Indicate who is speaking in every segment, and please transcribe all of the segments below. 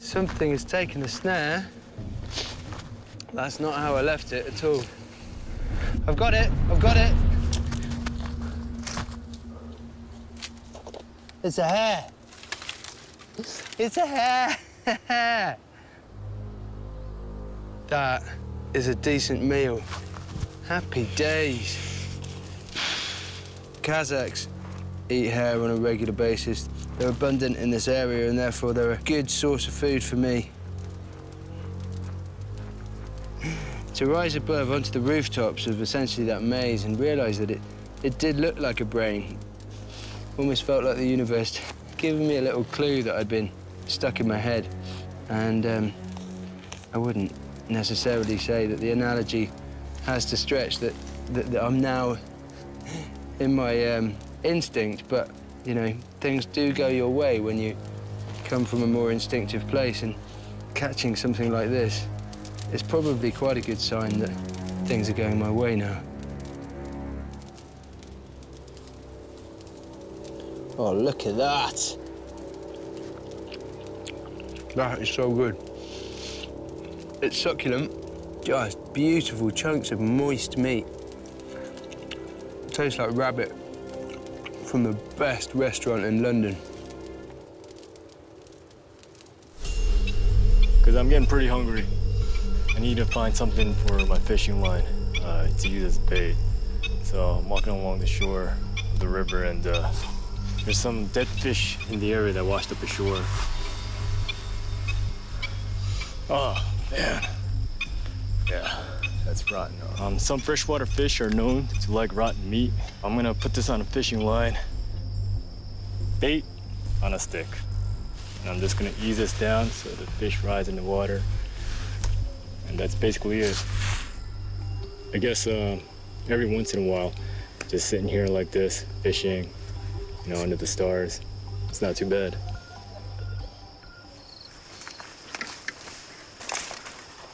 Speaker 1: Something has taken the snare. That's not how I left it at all. I've got it, I've got it. It's a hare. It's a hare. That is a decent meal. Happy days. Kazakhs eat hare on a regular basis. They're abundant in this area and therefore they're a good source of food for me. To rise above onto the rooftops of essentially that maze and realise that it did look like a brain. Almost felt like the universe giving me a little clue that I'd been stuck in my head. And I wouldn't necessarily say that the analogy has to stretch that I'm now in my instinct, but, you know, things do go your way when you come from a more instinctive place, and catching something like this is probably quite a good sign that things are going my way now. Oh, look at that. That is so good. It's succulent, just beautiful chunks of moist meat. It tastes like rabbit from the best restaurant in London.
Speaker 2: Because I'm getting pretty hungry. I need to find something for my fishing line to use as bait. So I'm walking along the shore of the river, and there's some dead fish in the area that washed up ashore. Oh, man. Yeah, that's rotten. Some freshwater fish are known to like rotten meat. I'm gonna put this on a fishing line, bait on a stick. And I'm just gonna ease this down so the fish rise in the water. And that's basically it. I guess every once in a while, just sitting here like this, fishing, you know, under the stars, it's not too bad.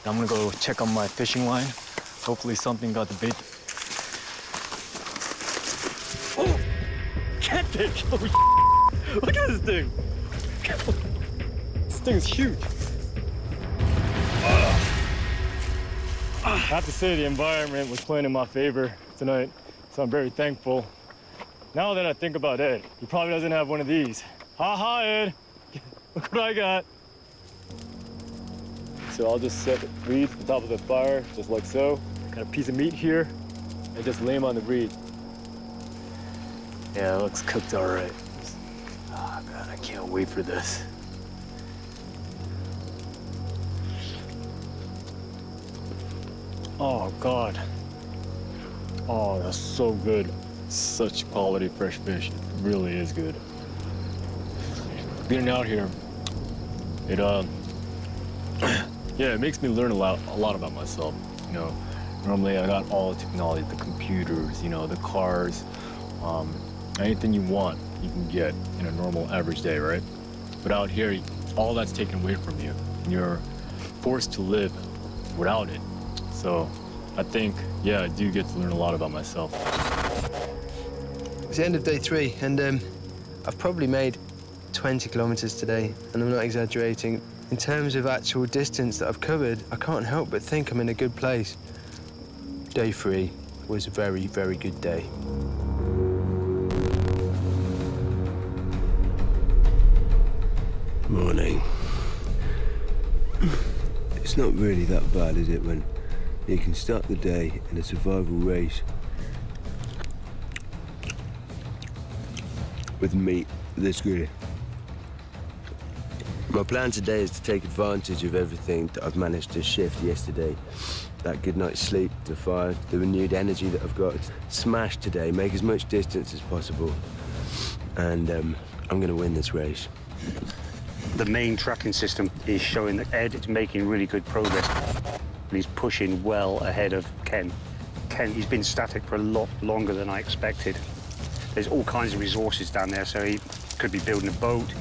Speaker 2: I'm gonna go check on my fishing line. Hopefully something got the bait. Oh! Catfish! Oh, look at this thing! This thing is huge. I have to say the environment was playing in my favor tonight, so I'm very thankful. Now that I think about Ed, he probably doesn't have one of these. Ha ha, Ed! Look what I got. So I'll just set reeds on top of the fire, just like so. Got a piece of meat here, and just lay them on the reed. Yeah, it looks cooked all right. Oh, God, I can't wait for this. Oh, God. Oh, that's so good. Such quality fresh fish. It really is good. Being out here, it, yeah, it makes me learn a lot about myself. You know, normally I got all the technology, the computers, you know, the cars, anything you want, you can get in a normal average day, right? But out here, all that's taken away from you, and you're forced to live without it. So I think, yeah, I do get to learn a lot about myself.
Speaker 1: It's the end of day 3, and I've probably made 20 kilometers today, and I'm not exaggerating. In terms of actual distance that I've covered, I can't help but think I'm in a good place. Day 3 was a very, very good day.
Speaker 3: Morning. It's not really that bad, is it, when you can start the day in a survival race with meat this good. My plan today is to take advantage of everything that I've managed to shift yesterday. That good night's sleep, the fire, the renewed energy that I've got. Smash today, make as much distance as possible. And I'm gonna win this race.
Speaker 4: The main tracking system is showing that Ed is making really good progress. And he's pushing well ahead of Ken. Ken, he's been static for a lot longer than I expected. There's all kinds of resources down there, so he could be building a boat,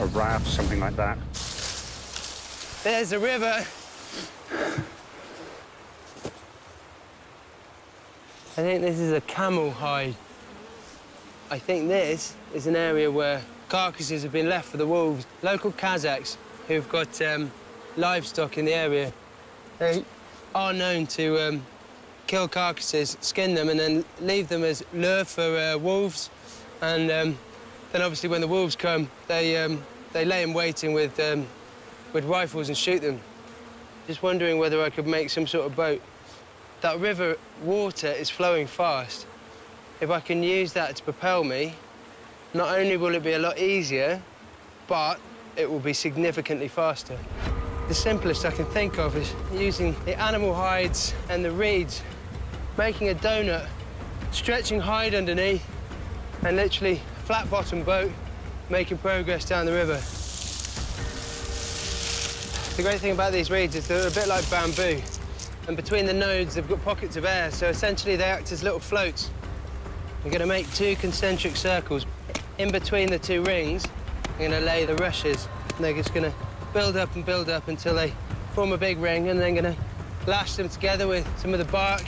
Speaker 4: a raft, something like that.
Speaker 1: There's a river. I think this is a camel hide. I think this is an area where carcasses have been left for the wolves. Local Kazakhs who've got livestock in the area. They are known to kill carcasses, skin them, and then leave them as lure for wolves. And then obviously when the wolves come, they lay in waiting with rifles and shoot them. Just wondering whether I could make some sort of boat. That river water is flowing fast. If I can use that to propel me, not only will it be a lot easier, but it will be significantly faster. The simplest I can think of is using the animal hides and the reeds, making a donut, stretching hide underneath, and literally flat-bottom boat, making progress down the river. The great thing about these reeds is they're a bit like bamboo, and between the nodes they've got pockets of air, so essentially they act as little floats. I'm going to make 2 concentric circles. In between the 2 rings, I'm going to lay the rushes, and they're just going to build up until they form a big ring, and then going to lash them together with some of the bark.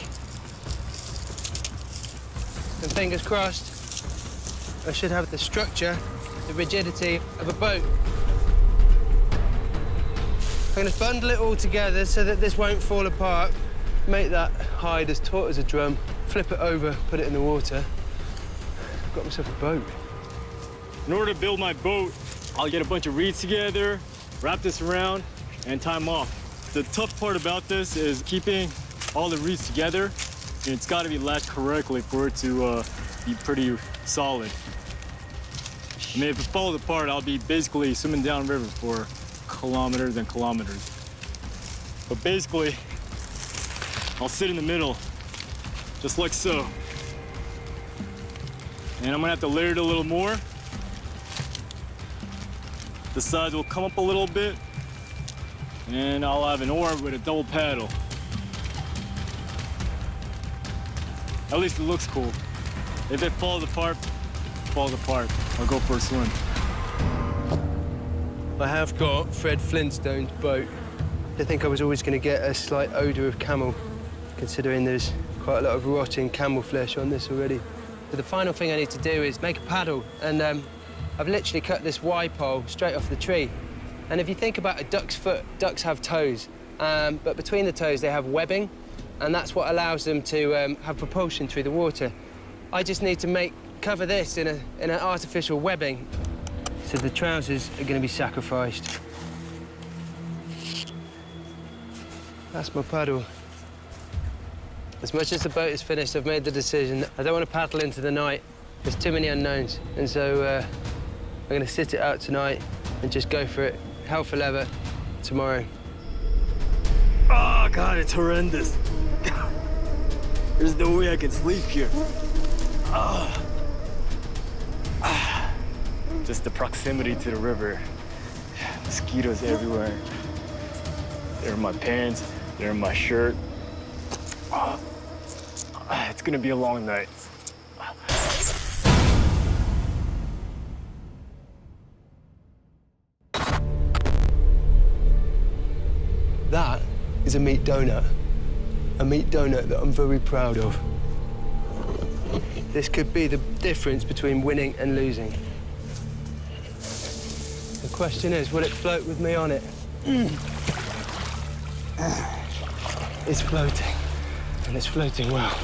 Speaker 1: And fingers crossed, I should have the structure, the rigidity of a boat. I'm going to bundle it all together so that this won't fall apart, make that hide as taut as a drum, flip it over, put it in the water. I've got myself a boat.
Speaker 2: In order to build my boat, I'll get a bunch of reeds together, wrap this around, and tie them off. The tough part about this is keeping all the reeds together, and it's got to be lashed correctly for it to be pretty solid. I mean, if it falls apart, I'll be basically swimming downriver for kilometers and kilometers. But basically, I'll sit in the middle, just like so. And I'm gonna have to layer it a little more. The sides will come up a little bit, and I'll have an oar with a double paddle. At least it looks cool. If it falls apart, I'll go for a swim.
Speaker 1: I have got Fred Flintstone's boat. I think I was always going to get a slight odour of camel, considering there's quite a lot of rotting camel flesh on this already. But the final thing I need to do is make a paddle, and I've literally cut this Y-pole straight off the tree. And if you think about a duck's foot, ducks have toes, but between the toes they have webbing, and that's what allows them to have propulsion through the water. I just need to cover this in an artificial webbing. So the trousers are going to be sacrificed. That's my paddle. As much as the boat is finished, I've made the decision. I don't want to paddle into the night. There's too many unknowns. And so I'm going to sit it out tonight and just go for it, hell for leather, tomorrow.
Speaker 2: Oh, God, it's horrendous. There's no way I can sleep here. Oh. Just the proximity to the river. Mosquitoes everywhere. They're in my pants, they're in my shirt. Oh. It's gonna be a long night.
Speaker 1: That is a meat donut. A meat donut that I'm very proud of. This could be the difference between winning and losing. The question is, will it float with me on it? It's floating, and it's floating well.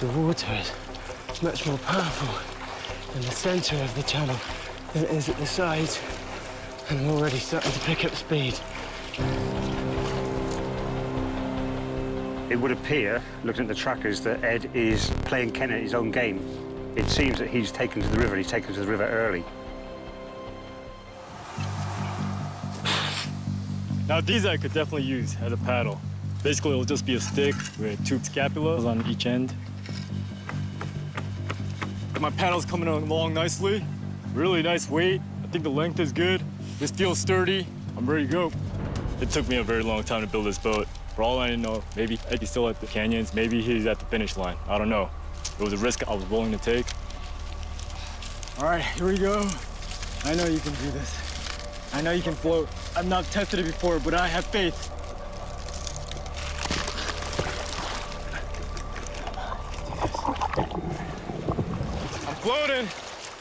Speaker 1: The water is much more powerful in the center of the channel than it is at the sides, and I'm already starting to pick up speed.
Speaker 4: It would appear, looking at the trackers, that Ed is playing Ken at his own game. It seems that he's taken to the river, he's taken to the river early.
Speaker 2: Now, these I could definitely use as a paddle. Basically, it'll just be a stick with 2 scapulas on each end. My paddle's coming along nicely. Really nice weight. I think the length is good. This feels sturdy. I'm ready to go. It took me a very long time to build this boat. For all I know, maybe Eddie's still at the canyons, maybe he's at the finish line. I don't know. It was a risk I was willing to take. All right, here we go. I know you can do this. I know you can float. I've not tested it before, but I have faith. I'm floating.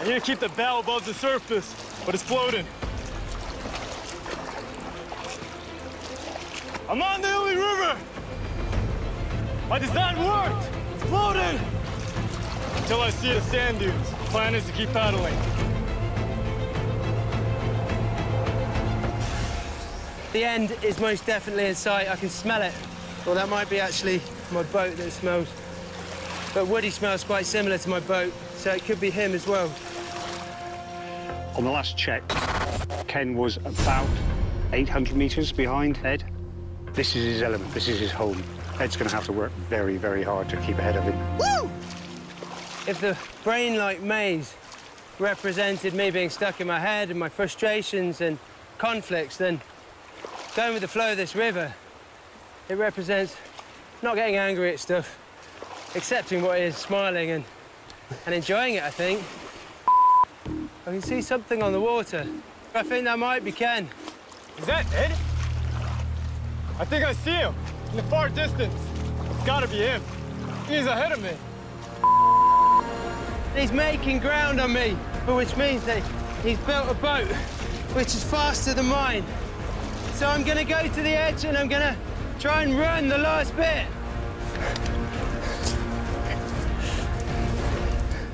Speaker 2: I need to keep the bow above the surface, but it's floating. I'm on the Uli River! My design worked! It's floating! Until I see the sand dunes. The plan is to keep paddling.
Speaker 1: The end is most definitely in sight. I can smell it. Well, that might be actually my boat that smells. But Woody smells quite similar to my boat, so it could be him as well.
Speaker 4: On the last check, Ken was about 800 metres behind Ed. This is his element, this is his home. Ed's going to have to work very, very hard to keep ahead of him.
Speaker 1: Woo! If the brain-like maze represented me being stuck in my head and my frustrations and conflicts, then going with the flow of this river, it represents not getting angry at stuff, accepting what is, smiling and enjoying it, I think. I can see something on the water. I think that might be Ken.
Speaker 2: Is that Ed? I think I see him in the far distance. It's gotta be him. He's ahead of me.
Speaker 1: He's making ground on me, which means that he's built a boat which is faster than mine. So I'm gonna go to the edge and I'm gonna try and run the last bit.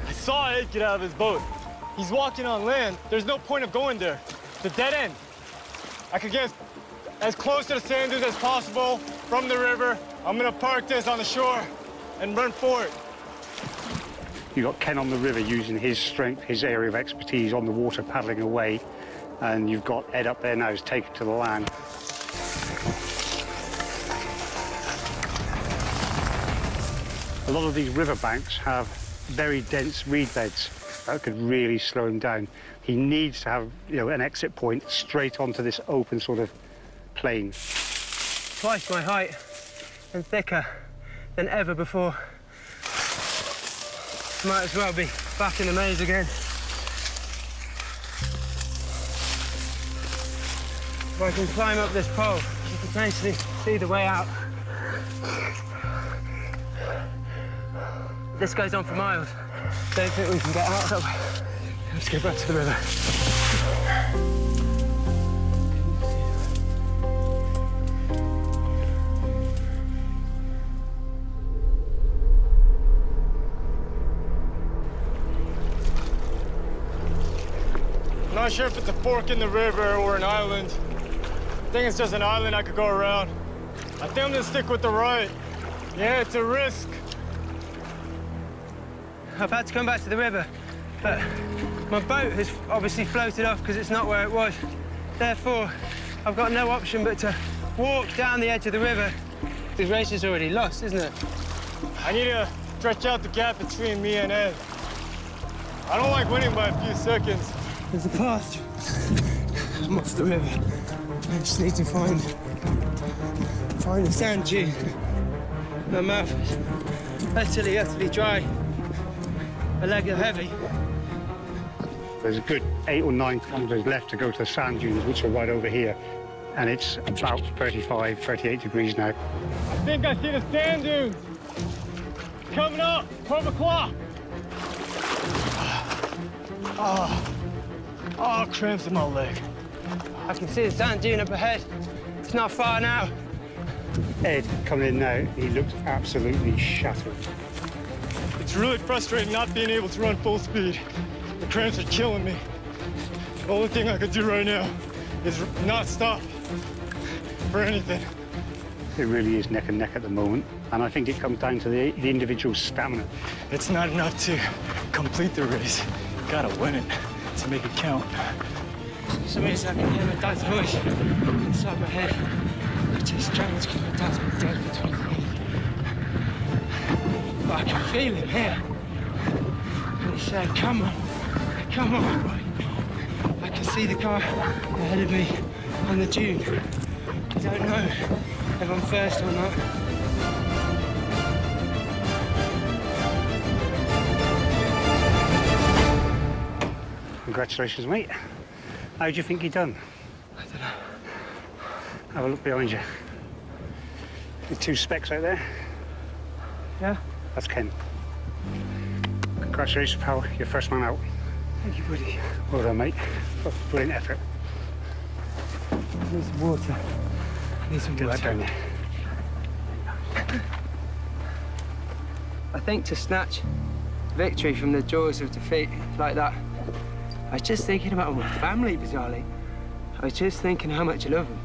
Speaker 2: I saw Ed get out of his boat. He's walking on land. There's no point of going there. It's a dead end. I could get as close to the sand dunes as possible from the river. I'm gonna park this on the shore and run for it.
Speaker 4: You've got Ken on the river using his strength, his area of expertise on the water, paddling away. And you've got Ed up there now who's taken to the land. A lot of these riverbanks have very dense reed beds. That could really slow him down. He needs to have, an exit point straight onto this open sort of plain.
Speaker 1: Twice my height and thicker than ever before. Might as well be back in the maze again. If I can climb up this pole, I can potentially see the way out. This goes on for miles. Don't think we can get out that way. Let's go back to the river.
Speaker 2: I'm not sure if it's a fork in the river or an island. I think it's just an island I could go around. I think I'm gonna stick with the right. Yeah, it's a risk.
Speaker 1: I've had to come back to the river, but my boat has obviously floated off because it's not where it was. Therefore, I've got no option but to walk down the edge of the river. This race is already lost, isn't it?
Speaker 2: I need to stretch out the gap between me and Ed. I don't like winning by a few seconds.
Speaker 1: There's a path. I'm off the river. I just need to find the sand dune. My mouth is utterly dry. My legs are heavy.
Speaker 4: There's a good 8 or 9 kilometres left to go to the sand dunes, which are right over here. And it's about 35, 38 degrees now.
Speaker 2: I think I see the sand dunes. Coming up, 12 o'clock. Oh, cramps in my leg.
Speaker 1: I can see the sand dune up ahead. It's not far now.
Speaker 4: Ed coming in now, he looks absolutely shattered.
Speaker 2: It's really frustrating not being able to run full speed. The cramps are killing me. The only thing I could do right now is not stop for anything.
Speaker 4: It really is neck and neck at the moment, and I think it comes down to the individual's stamina.
Speaker 2: It's not enough to complete the race. You gotta win it to make it count.
Speaker 1: For some reason, I can hear my dad's voice inside my head. Which is strange because my dad's been dead for 20 years. But I can feel him here. And he said, come on, boy. I can see the car ahead of me on the dune. I don't know if I'm first or not.
Speaker 4: Congratulations, mate. How do you think you've done?
Speaker 1: I don't know.
Speaker 4: Have a look behind you. The 2 specks out there.
Speaker 1: Yeah?
Speaker 4: That's Ken. Congratulations, pal. You're first man out. Thank you, buddy. Well done, mate. Oh, brilliant effort.
Speaker 1: I need some water. I need some
Speaker 4: Get
Speaker 1: water.
Speaker 4: that down there.
Speaker 1: I think to snatch victory from the jaws of defeat like that, I was just thinking about my family, bizarrely. I was just thinking how much I love them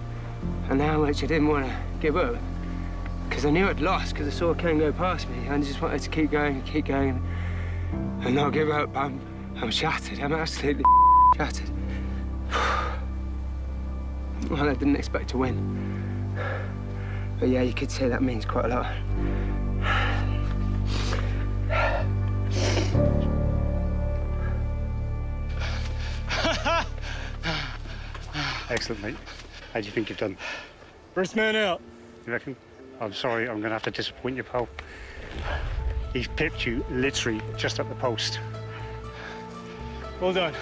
Speaker 1: and how much I didn't want to give up. Because I knew I'd lost, because I saw Ken go past me, and I just wanted to keep going and not give up. I'm shattered. I'm absolutely shattered. Well, I didn't expect to win. But yeah, you could say that means quite a lot.
Speaker 4: Excellent, mate. How do you think you've done?
Speaker 2: First man out.
Speaker 4: You reckon? I'm sorry, I'm going to have to disappoint you, pal. He's pipped you literally just at the post.
Speaker 2: Well done.